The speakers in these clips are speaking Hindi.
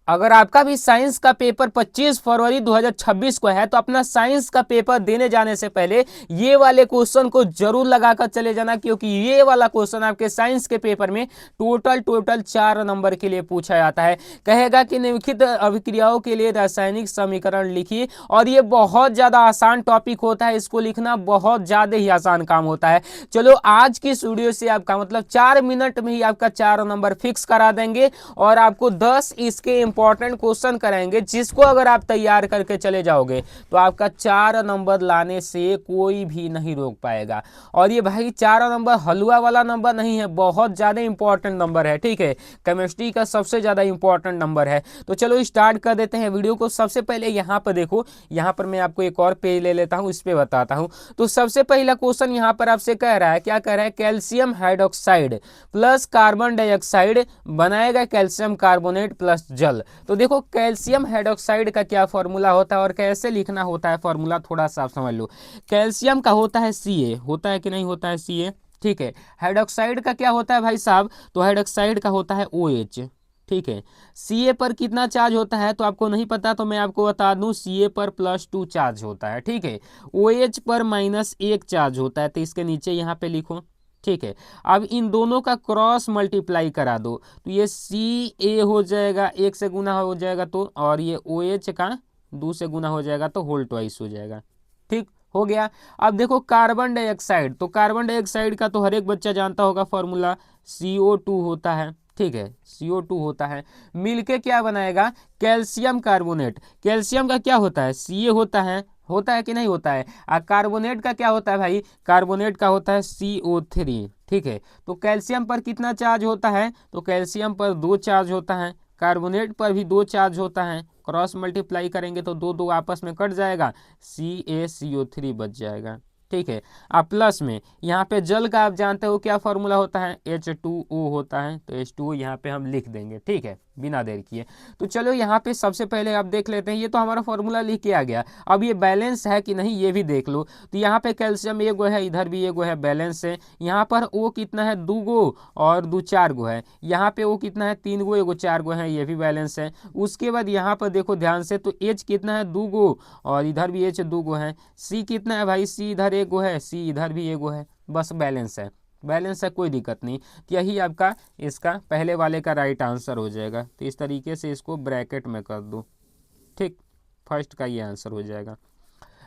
अगर आपका भी साइंस का पेपर 25 फरवरी 2026 को है तो अपना साइंस का पेपर देने जाने से पहले ये वाले क्वेश्चन को जरूर लगाकर चले जाना, क्योंकि ये वाला क्वेश्चन आपके साइंस के पेपर में टोटल 4 नंबर के लिए पूछा जाता है। कहेगा कि निम्नलिखित अभिक्रियाओं के लिए रासायनिक समीकरण लिखिए, और ये बहुत ज्यादा आसान टॉपिक होता है, इसको लिखना बहुत ज्यादा ही आसान काम होता है। चलो आज की इस वीडियो से आपका मतलब 4 मिनट में ही आपका 4 नंबर फिक्स करा देंगे, और आपको 10 इसके इंपॉर्टेंट क्वेश्चन कराएंगे, जिसको अगर आप तैयार करके चले जाओगे तो आपका 4 नंबर लाने से कोई भी नहीं रोक पाएगा। और ये भाई 4 नंबर हलवा वाला नंबर नहीं है, बहुत ज्यादा इंपॉर्टेंट नंबर है, ठीक है, केमिस्ट्री का सबसे ज्यादा इंपॉर्टेंट नंबर है। तो चलो स्टार्ट कर देते हैं वीडियो को। सबसे पहले यहाँ पर देखो, यहाँ पर मैं आपको एक और पेज ले लेता हूँ, इस पे बताता हूँ। तो सबसे पहला क्वेश्चन यहाँ पर आपसे कह रहा है, क्या कह रहा है, calcium hydroxide plus carbon dioxide बनाएगा कैल्शियम कार्बोनेट प्लस जल। तो देखो कैल्शियम हाइड्रोक्साइड का क्या फॉर्मूला होता है और कैसे लिखना होता है फॉर्मूला, थोड़ा सा आप समझ लो। कैल्शियम का होता है Ca, होता है कि नहीं होता है Ca, ठीक है। हाइड्रोक्साइड का क्या होता है भाई साहब, तो हाइड्रोक्साइड का होता है OH, ठीक है। Ca पर कितना चार्ज होता है तो आपको नहीं पता, तो मैं आपको बता दूं Ca पर +2 चार्ज होता है, ठीक है। OH पर -1 चार्ज होता है, तो इसके नीचे यहाँ पे लिखो, ठीक है। अब इन दोनों का क्रॉस मल्टीप्लाई करा दो, तो ये Ca हो जाएगा, 1 से गुना हो जाएगा तो, और ये OH का 2 से गुना हो जाएगा तो होल ट्वाइस हो जाएगा, ठीक हो गया। अब देखो कार्बन डाइऑक्साइड, तो कार्बन डाइऑक्साइड का तो हर एक बच्चा जानता होगा फॉर्मूला, CO2 होता है, ठीक है, CO2 होता है। मिलके क्या बनाएगा, कैल्शियम कार्बोनेट। कैल्शियम का क्या होता है, Ca होता है कि नहीं होता है। कार्बोनेट का क्या होता है भाई, कार्बोनेट का होता है CO3, ठीक है। तो कैल्शियम पर कितना चार्ज होता है, तो कैल्शियम पर 2 चार्ज होता है, कार्बोनेट पर भी 2 चार्ज होता है। क्रॉस मल्टीप्लाई करेंगे तो 2 2 आपस में कट जाएगा, CaCO3 बच जाएगा, ठीक है। अब प्लस में यहाँ पे जल का आप जानते हो क्या फॉर्मूला होता है, H2O होता है, तो H2O यहाँ पे हम लिख देंगे, ठीक है, बिना देर किए। तो चलो यहाँ पे सबसे पहले आप देख लेते हैं, ये तो हमारा फॉर्मूला लिख के आ गया। अब ये बैलेंस है कि नहीं ये भी देख लो। तो यहाँ पे कैल्शियम एगो है, इधर भी एगो है, बैलेंस है। यहाँ पर O कितना है, 2 गो, और 2 4 गो है। यहाँ पे O कितना है, 3 गो, एगो 4 गो है, ये भी बैलेंस है। उसके बाद यहाँ पर देखो ध्यान से, तो H कितना है, 2 गो, और इधर भी H 2 गो है। C कितना है भाई, C इधर एगो है, C इधर भी एगो है, बस बैलेंस है, बैलेंस है, कोई दिक्कत नहीं। तो यही आपका इसका पहले वाले का राइट आंसर हो जाएगा। तो इस तरीके से इसको ब्रैकेट में कर दो, ठीक, फर्स्ट का ये आंसर हो जाएगा।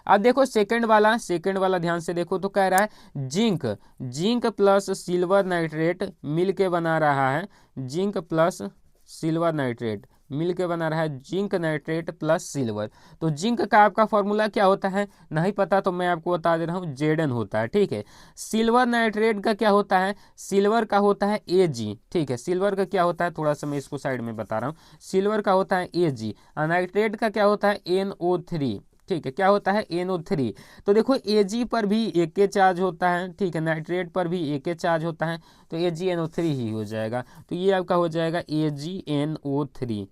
अब देखो सेकंड वाला ध्यान से देखो, तो कह रहा है जिंक प्लस सिल्वर नाइट्रेट मिल के बना रहा है, जिंक प्लस सिल्वर नाइट्रेट मिल के बना रहा है जिंक नाइट्रेट प्लस सिल्वर। तो जिंक का आपका फॉर्मूला क्या होता है, नहीं पता तो मैं आपको बता दे रहा हूँ, Zn होता है, ठीक है। सिल्वर नाइट्रेट का क्या होता है, सिल्वर का होता है Ag, ठीक है। सिल्वर का क्या होता है, थोड़ा सा मैं इसको साइड में बता रहा हूँ, सिल्वर का होता है Ag, और नाइट्रेट का क्या होता है NO3, ठीक है, क्या होता है NO3। तो देखो Ag पर भी एक के चार्ज होता है, ठीक है, नाइट्रेट पर भी एक के चार्ज होता है, तो AgNO3 ही हो जाएगा। तो ये आपका हो जाएगा AgNO3,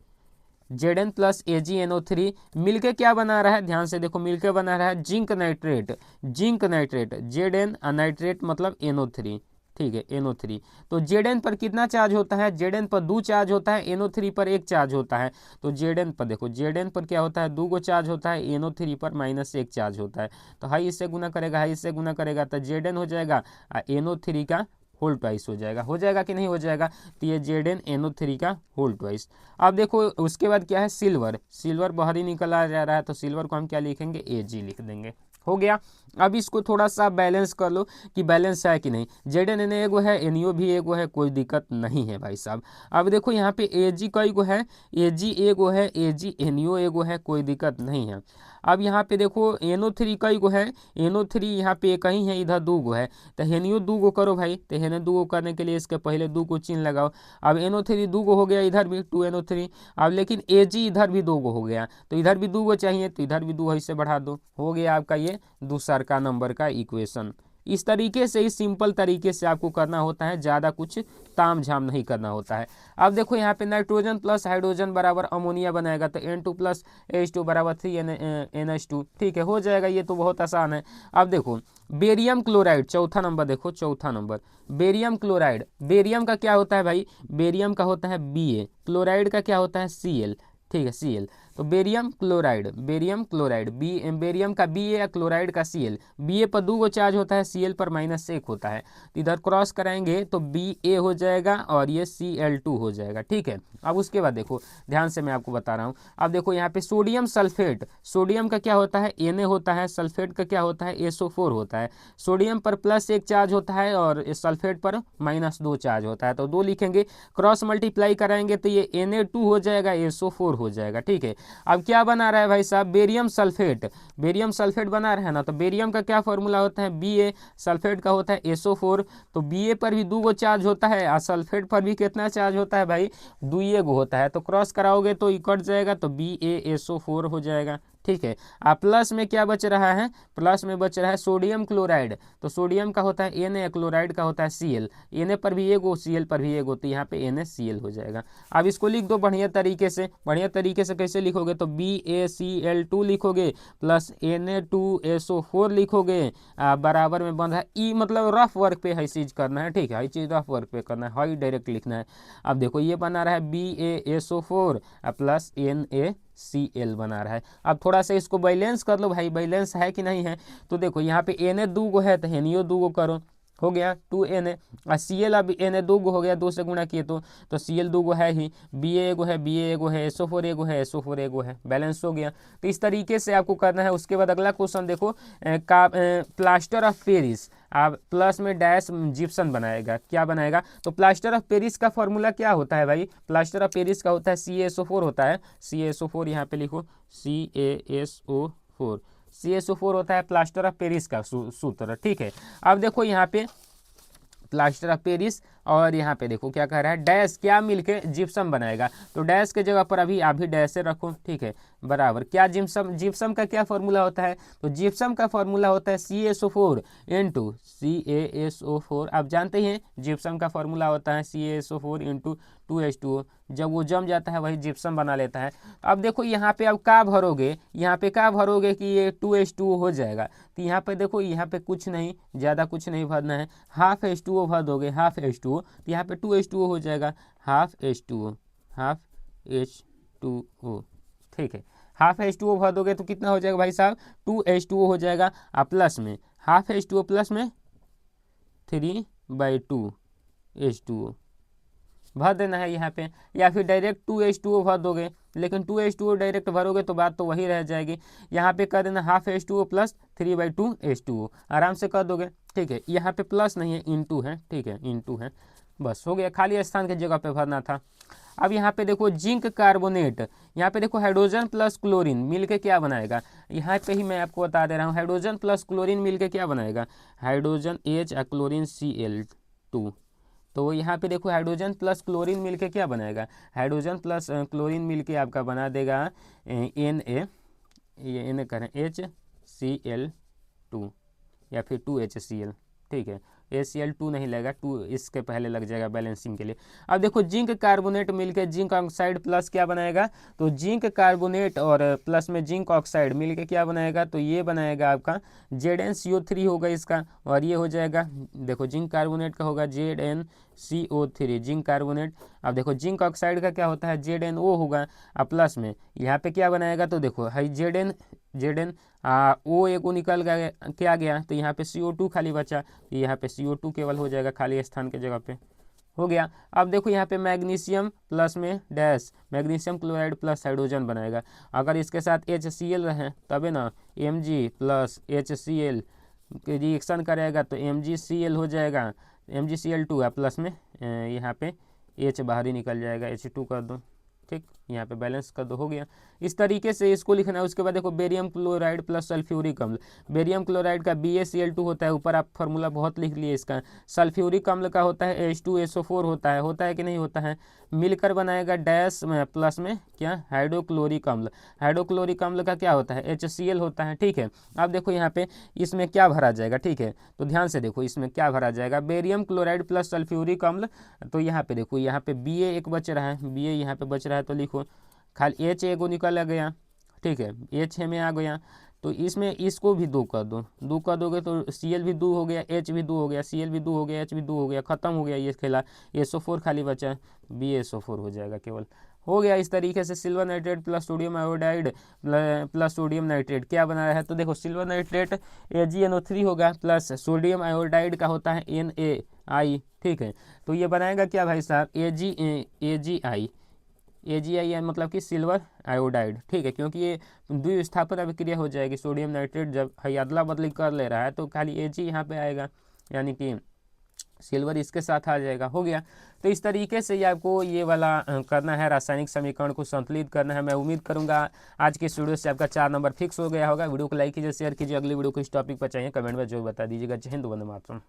Zn प्लस AgNO3 मिलके क्या बना रहा है, ध्यान से देखो, मिलके बना रहा है जिंक नाइट्रेट, Zn नाइट्रेट मतलब NO3, ठीक है, NO3। तो Zn पर कितना चार्ज होता है, Zn पर 2 चार्ज होता है, NO3 पर 1 चार्ज होता है। तो Zn पर देखो, Zn पर क्या होता है, 2 गो चार्ज होता है, NO3 पर -1 चार्ज होता है। तो हाई इससे गुना करेगा, हाई इससे गुना करेगा, तो Zn हो जाएगा, NO3 का होल ट्वाइस हो जाएगा कि नहीं हो जाएगा। तो ये ZnNO3 का होल ट्वाइस। अब देखो उसके बाद क्या है, सिल्वर बाहर ही निकल आ जा रहा है, तो सिल्वर को हम क्या लिखेंगे, Ag लिख देंगे, हो गया। अब इसको थोड़ा सा बैलेंस कर लो कि बैलेंस है कि नहीं। Zn एगो है, NO भी एगो है, कोई दिक्कत नहीं है भाई साहब। अब देखो यहाँ पे Ag कई गो है, Ag एगो है, AgNO एगो है, कोई दिक्कत नहीं है। अब यहाँ पे देखो NO3 कई गो है, NO3 यहाँ पे एक ही है, इधर 2 गो है, तो NO 2 गो करो भाई। तो NO 2 गो करने के लिए इसके पहले 2 को चिन्ह लगाओ। अब NO3 2 गो हो गया, इधर भी 2NO3। अब लेकिन Ag इधर भी 2 गो हो गया, तो इधर भी 2 गो चाहिए, तो इधर भी 2 ऐसे बढ़ा दो, हो गया आपका ये दूसरा का नंबर का इक्वेशन। इस तरीके से, इस सिंपल तरीके से आपको करना होता है, ज़्यादा कुछ ताम झाम नहीं करना होता है। अब देखो यहाँ पे नाइट्रोजन प्लस हाइड्रोजन बराबर अमोनिया बनाएगा, तो N2 प्लस H2 बराबर 3NH2, ठीक है, हो जाएगा, ये तो बहुत आसान है। अब देखो बेरियम क्लोराइड, चौथा नंबर देखो, चौथा नंबर बेरियम क्लोराइड। बेरियम का क्या होता है भाई, बेरियम का होता है Ba, क्लोराइड का क्या होता है Cl, ठीक है, Cl। तो बेरियम क्लोराइड, बेरियम का Ba या क्लोराइड का Cl, Ba पर 2 चार्ज होता है, Cl पर -1 होता है, तो इधर क्रॉस कराएंगे तो Ba हो जाएगा और ये Cl2 हो जाएगा। ठीक है, अब उसके बाद देखो ध्यान से मैं आपको बता रहा हूँ। अब देखो यहाँ पे सोडियम सल्फेट, सोडियम का क्या होता है Na होता है, सल्फेट का क्या होता है SO4 होता है। सोडियम पर +1 चार्ज होता है और सल्फेट पर -2 चार्ज होता है, तो 2 लिखेंगे, क्रॉस मल्टीप्लाई कराएंगे तो ये Na2 हो जाएगा, SO4 हो जाएगा। ठीक है, अब क्या बना रहा है भाई साहब, बेरियम सल्फेट, बेरियम सल्फेट बना रहा है ना, तो बेरियम का क्या फॉर्मूला होता है Ba, सल्फेट का होता है SO4, तो Ba पर भी 2 चार्ज होता है और सल्फेट पर भी कितना चार्ज होता है भाई, 2 होता है, तो क्रॉस कराओगे तो कट जाएगा, तो BaSO4 हो जाएगा। ठीक है, अब प्लस में क्या बच रहा है, प्लस में बच रहा है सोडियम क्लोराइड, तो सोडियम का होता है Na, क्लोराइड का होता है Cl, Na पर भी एगो, Cl पर भी एगो, तो यहाँ पे NaCl हो जाएगा। अब इसको लिख दो बढ़िया तरीके से, बढ़िया तरीके से कैसे लिखोगे, तो BaCl2 लिखोगे प्लस Na2SO4 लिखोगे, बराबर में बंधा ई, मतलब रफ वर्क पे है चीज़ करना है। ठीक है, ये चीज़ रफ वर्क पे करना है, हाई डायरेक्ट लिखना है। अब देखो ये बना रहा है BaSO4 प्लस NaCl बना रहा है। अब थोड़ा सा इसको बैलेंस कर लो भाई, बैलेंस है कि नहीं है, तो देखो यहाँ पे Na 2 है तो हेनियो 2 करो, हो गया 2Na, और Cl अब Na 2 हो गया, 2 से गुणा किए तो Cl 2 है ही, Ba एगो है, Ba एगो है, SO4 एगो है, SO4 एगो है, बैलेंस हो गया। तो इस तरीके से आपको करना है। उसके बाद अगला क्वेश्चन देखो, प्लास्टर ऑफ पेरिस, आप प्लस में डैश जिप्सम बनाएगा, क्या बनाएगा, तो प्लास्टर ऑफ पेरिस का फॉर्मूला क्या होता है भाई, प्लास्टर ऑफ पेरिस का होता है CaSO4 होता है, CaSO4 यहाँ पे लिखो, CaSO4 होता है प्लास्टर ऑफ पेरिस का सूत्र। ठीक है, अब देखो यहाँ पे प्लास्टर ऑफ पेरिस और यहाँ पे देखो क्या कह रहा है, डैश क्या मिलके जिप्सम बनाएगा, तो डैश के जगह पर अभी डैश से रखो। ठीक है, बराबर क्या जिप्सम, जिप्सम का क्या फॉर्मूला होता है, तो जिप्सम का फॉर्मूला होता है CaSO4 इंटू CaSO4। आप जानते हैं जिप्सम का फॉर्मूला होता है CaSO4 इंटू 2H2O, जब वो जम जाता है वही जिप्सम बना लेता है। अब देखो यहाँ पे अब क्या भरोगे, यहाँ पे क्या भरोगे कि ये 2H2O हो जाएगा, तो यहाँ पे देखो, यहाँ पे कुछ नहीं, ज़्यादा कुछ नहीं भरना है, हाफ H2O भर दोगे, हाफ H2O, तो यहाँ पे 2H2O हो जाएगा, हाफ H2O। ठीक है, हाफ H2O भर दोगे तो कितना हो जाएगा भाई साहब, 2H2O हो जाएगा, और प्लस में हाफ H2O प्लस में 3/2 H2O भर देना है यहाँ पे, या फिर डायरेक्ट 2H2O भर दोगे, लेकिन 2H2O डायरेक्ट भरोगे तो बात तो वही रह जाएगी। यहाँ पे कर देना हाफ H2O प्लस 3/2 H2O, आराम से कर दोगे। ठीक है, यहाँ पे प्लस नहीं है, इंटू है। ठीक है, इंटू है, बस हो गया, खाली स्थान की जगह पे भरना था। अब यहाँ पे देखो जिंक कार्बोनेट, यहाँ पे देखो हाइड्रोजन प्लस क्लोरीन मिलके क्या बनाएगा, यहाँ पे ही मैं आपको बता दे रहा हूँ, हाइड्रोजन प्लस क्लोरीन मिलके क्या बनाएगा, हाइड्रोजन H और क्लोरीन Cl2। तो यहाँ पे देखो हाइड्रोजन प्लस क्लोरीन मिलके क्या बनाएगा, हाइड्रोजन प्लस क्लोरीन मिलके आपका बना देगा Na, ये Na करें HCl2 या फिर 2HCl। ठीक है, HCl2 नहीं लगेगा, 2 इसके पहले लग जाएगा बैलेंसिंग के लिए। अब देखो जिंक कार्बोनेट मिलके जिंक ऑक्साइड प्लस क्या बनाएगा, तो जिंक कार्बोनेट और प्लस में जिंक ऑक्साइड मिलके क्या बनाएगा, तो ये बनाएगा आपका ZnCO3 होगा इसका, और ये हो जाएगा, देखो जिंक कार्बोनेट का होगा ZnCO3 जिंक कार्बोनेट। अब देखो जिंक ऑक्साइड का क्या होता है ZnO होगा, अब प्लस में यहाँ पे क्या बनाएगा, तो देखो है Zn O एगो निकल गया, क्या गया, तो यहाँ पे CO2 खाली बचा, तो यहाँ पे CO2 केवल हो जाएगा खाली स्थान के जगह पे, हो गया। अब देखो यहाँ पे मैग्नीशियम प्लस में dash, magnesium chloride plus hydrogen बनाएगा, अगर इसके साथ HCl रहे तबे ना Mg प्लस HCl रिएक्शन करेगा तो MgCl हो जाएगा, MgCl2 है, प्लस में यहाँ पे H बाहर ही निकल जाएगा, H2 कर दो। ठीक, यहाँ पे बैलेंस कर दो, हो गया। इस तरीके से इसको लिखना है। उसके बाद देखो बेरियम क्लोराइड प्लस सल्फ्यूरिक अम्ल, बेरियम क्लोराइड का BaCl2 होता है, ऊपर आप फार्मूला बहुत लिख लिए इसका। सल्फ्यूरिक अम्ल का होता है H2SO4 होता है कि नहीं होता है, मिलकर बनाएगा डैश में प्लस में क्या हाइड्रोक्लोरिक अम्ल, हाइड्रोक्लोरिक अम्ल का क्या होता है HCl होता है। ठीक है, अब देखो यहाँ पे इसमें क्या भरा जाएगा, ठीक है, तो ध्यान से देखो इसमें क्या भरा जाएगा, बेरियम क्लोराइड प्लस सल्फ्यूरिक अम्ल, तो यहाँ पे देखो यहाँ पे Ba एक बच रहा है, Ba यहाँ पे बच रहा है, तो लिखो खाली H एगो निकल गया। ठीक है, H में आ गया, तो इसमें इसको भी 2 कर दो, 2 कर दोगे तो Cl भी 2 हो गया, H भी 2 हो गया, Cl भी 2 हो गया, H भी 2 हो गया, खत्म हो गया ये खेला, SO4 खाली बचा, BaSO4 हो जाएगा केवल। हो गया इस तरीके से silver nitrate plus sodium iodide plus sodium nitrate क्या बनाया है, तो देखो सिल्वर नाइट्रेट AgNO3 होगा प्लस सोडियम आयोडाइड का होता है NaI, ठीक है। तो ये बनाएगा क्या भाई साहब, AgI मतलब कि सिल्वर आयोडाइड, ठीक है, क्योंकि ये द्विस्थापन अभिक्रिया हो जाएगी। सोडियम नाइट्रेट जब अदला बदली कर ले रहा है तो खाली Ag यहाँ पे आएगा, यानी कि सिल्वर इसके साथ आ जाएगा। हो गया। तो इस तरीके से ये आपको ये वाला करना है, रासायनिक समीकरण को संतुलित करना है। मैं उम्मीद करूंगा आज के वीडियो से आपका 4 नंबर फिक्स हो गया होगा। वीडियो को लाइक कीजिए, शेयर कीजिए। अगली वीडियो को इस टॉपिक पर चाहिए कमेंट में जरूर बता दीजिएगा। जय हिंद, वंदे मातरम।